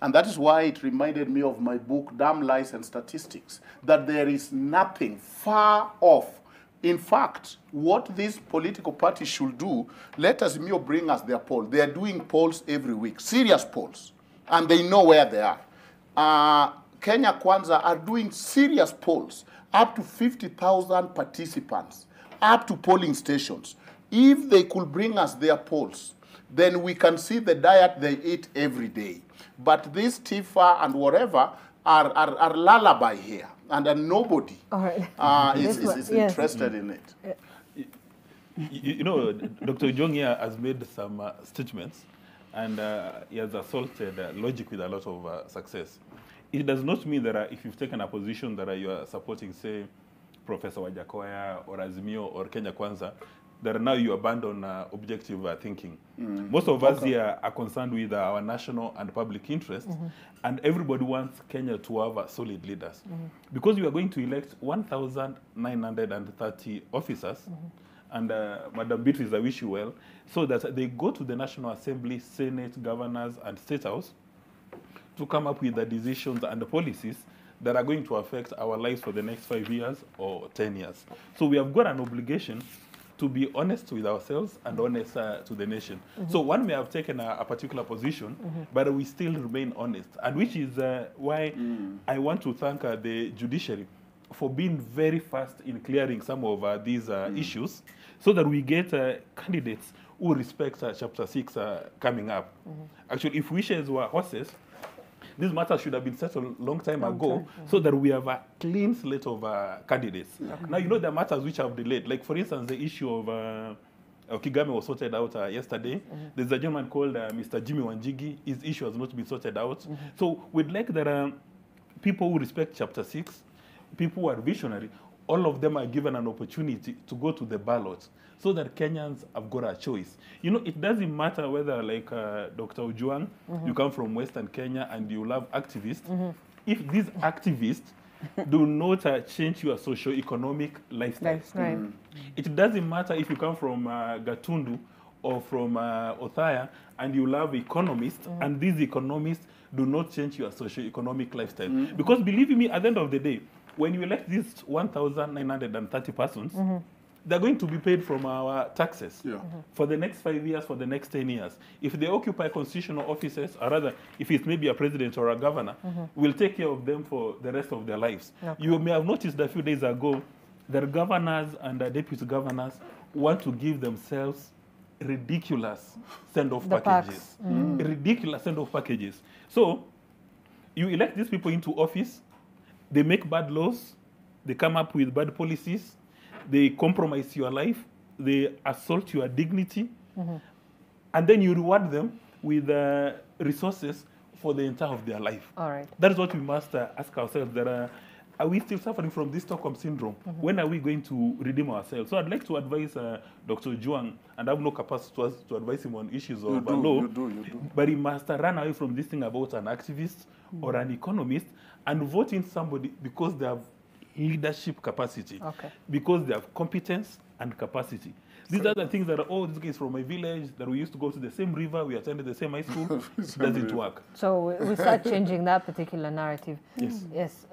And that is why it reminded me of my book, Damn Lies and Statistics, that there is nothing far off. In fact, what these political parties should do, let Azimio bring us their poll. They are doing polls every week, serious polls, and they know where they are. Kenya Kwanza are doing serious polls, up to 50,000 participants, up to polling stations. If they could bring us their polls, then we can see the diet they eat every day. But this TIFA and whatever are lullaby here, and nobody is interested in it. You know, Dr. Ojwang here has made some statements, and he has assaulted logic with a lot of success. It does not mean that if you've taken a position that you are supporting, say, Professor Wajakoya or Azimio or Kenya Kwanza, that now you abandon objective thinking. Most of us here are concerned with our national and public interest, and everybody wants Kenya to have solid leaders. Because we are going to elect 1,930 officers, and Madam Beatrice, I wish you well, so that they go to the National Assembly, Senate, governors, and State House to come up with the decisions and the policies that are going to affect our lives for the next 5 years or 10 years. So we have got an obligation to be honest with ourselves and honest to the nation. So one may have taken a particular position, but we still remain honest. And which is why I want to thank the judiciary for being very fast in clearing some of these issues, so that we get candidates who respect Chapter 6 coming up. Actually, if wishes were horses, this matter should have been settled a long time ago, so that we have a clean slate of candidates. Now, you know, there are matters which have delayed. Like, for instance, the issue of Kigame was sorted out yesterday. There's a gentleman called Mr. Jimmy Wanjigi. His issue has not been sorted out. So we'd like that people who respect Chapter 6, people who are visionary, all of them are given an opportunity to go to the ballot, so that Kenyans have got a choice. You know, it doesn't matter whether, like Dr. Ojwang, you come from Western Kenya and you love activists. If these activists do not change your socio-economic lifestyle. It doesn't matter if you come from Gatundu or from Othaya and you love economists, and these economists do not change your socio-economic lifestyle. Because believe me, at the end of the day, when you elect these 1,930 persons, they're going to be paid from our taxes for the next 5 years, for the next 10 years. If they occupy constitutional offices, or rather, if it's maybe a president or a governor, we'll take care of them for the rest of their lives. You may have noticed a few days ago that governors and deputy governors want to give themselves ridiculous send-off packages. Ridiculous send-off packages. So, you elect these people into office, they make bad laws, they come up with bad policies, they compromise your life, they assault your dignity, and then you reward them with resources for the entire of their life. That is what we must ask ourselves, that are we still suffering from this Stockholm syndrome? When are we going to redeem ourselves? So I'd like to advise Dr. Ojwang, and I have no capacity to advise him on issues of law, you do. But he must run away from this thing about an activist or an economist and vote in somebody because they have leadership capacity, because they have competence and capacity. These are the things that are, oh, this guy is from my village, that we used to go to the same river, we attended the same high school. It doesn't work. So we start changing that particular narrative. Yes,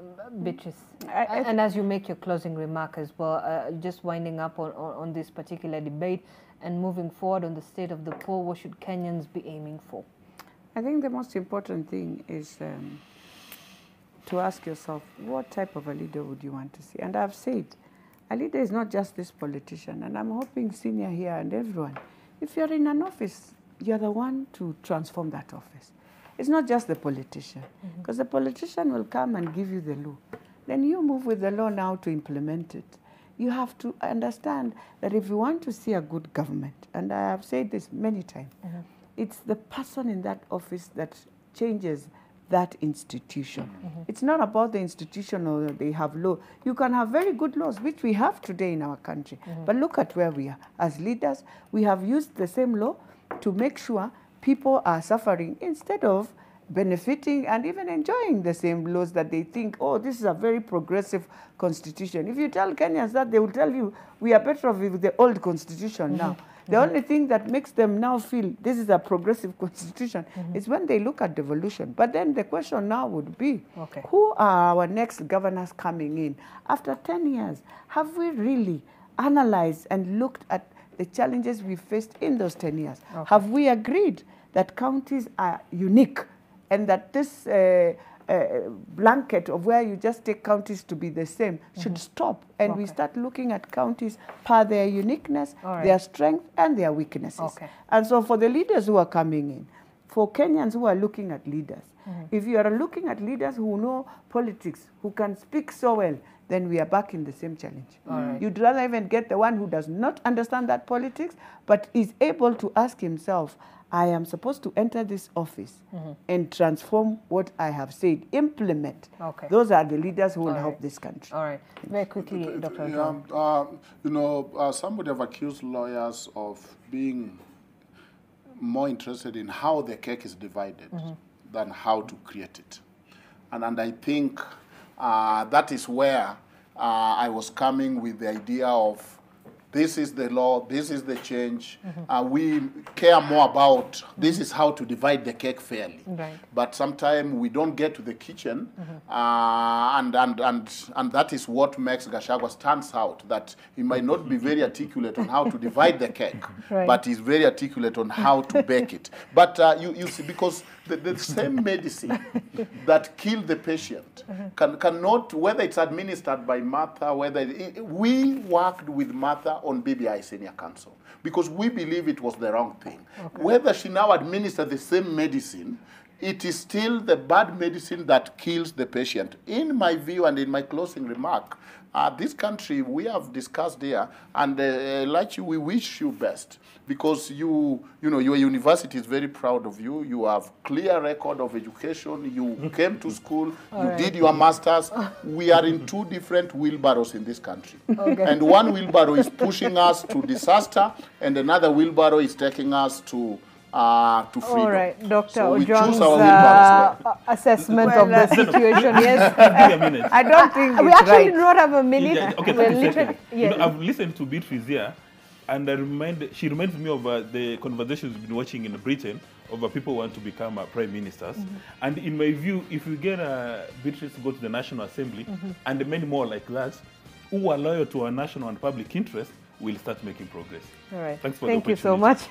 Beatrice. And as you make your closing remark as well, just winding up on this particular debate and moving forward on the state of the poor, what should Kenyans be aiming for? I think the most important thing is to ask yourself, what type of a leader would you want to see? And I've said, a leader is not just this politician, and I'm hoping senior here and everyone, if you're in an office, you're the one to transform that office. It's not just the politician, because the politician will come and give you the law. Then you move with the law now to implement it. You have to understand that if you want to see a good government, and I have said this many times, it's the person in that office that changes that institution. It's not about the institution or they have law. You can have very good laws, which we have today in our country. But look at where we are. As leaders, we have used the same law to make sure people are suffering instead of benefiting and even enjoying the same laws that they think, oh, this is a very progressive constitution. If you tell Kenyans that, they will tell you, we are better off with the old constitution now. The only thing that makes them now feel this is a progressive constitution is when they look at devolution. But then the question now would be, who are our next governors coming in? After 10 years, have we really analyzed and looked at the challenges we faced in those 10 years? Have we agreed that counties are unique and that this blanket of where you just take counties to be the same should stop, and we start looking at counties per their uniqueness, their strength and their weaknesses. And so for the leaders who are coming in, for Kenyans who are looking at leaders, if you are looking at leaders who know politics, who can speak so well, then we are back in the same challenge. You'd rather even get the one who does not understand that politics, but is able to ask himself, I am supposed to enter this office and transform what I have said, implement. Those are the leaders who will help this country. All right. Very quickly, Dr. Ojwang. You know, somebody have accused lawyers of being more interested in how the cake is divided than how to create it. And I think that is where I was coming with the idea of this is the law, this is the change. We care more about this is how to divide the cake fairly. But sometimes we don't get to the kitchen, and that is what makes Gachagua stands out, that he might not be very articulate on how to divide the cake, but he's very articulate on how to bake it. But you see, because the same medicine that killed the patient cannot, whether it's administered by Martha, whether we worked with Martha on BBI Senior Council because we believe it was the wrong thing. Whether she now administers the same medicine, it is still the bad medicine that kills the patient. In my view and in my closing remark, this country, we have discussed here, and like you, we wish you best because you know, your university is very proud of you. You have clear record of education. You came to school. You did your masters. We are in two different wheelbarrows in this country. And one wheelbarrow is pushing us to disaster, and another wheelbarrow is taking us to freedom. All right, Dr. So Ojwang's assessment of the situation. Yes, I don't think we actually do not have a minute. Yeah, okay, 30 seconds. You know, I've listened to Beatrice here, and she reminds me of the conversations we've been watching in Britain over people who want to become prime ministers. And in my view, if you get Beatrice to go to the National Assembly and many more like that, who are loyal to our national and public interest, we'll start making progress. All right. Thanks for Thank the opportunity. you so much.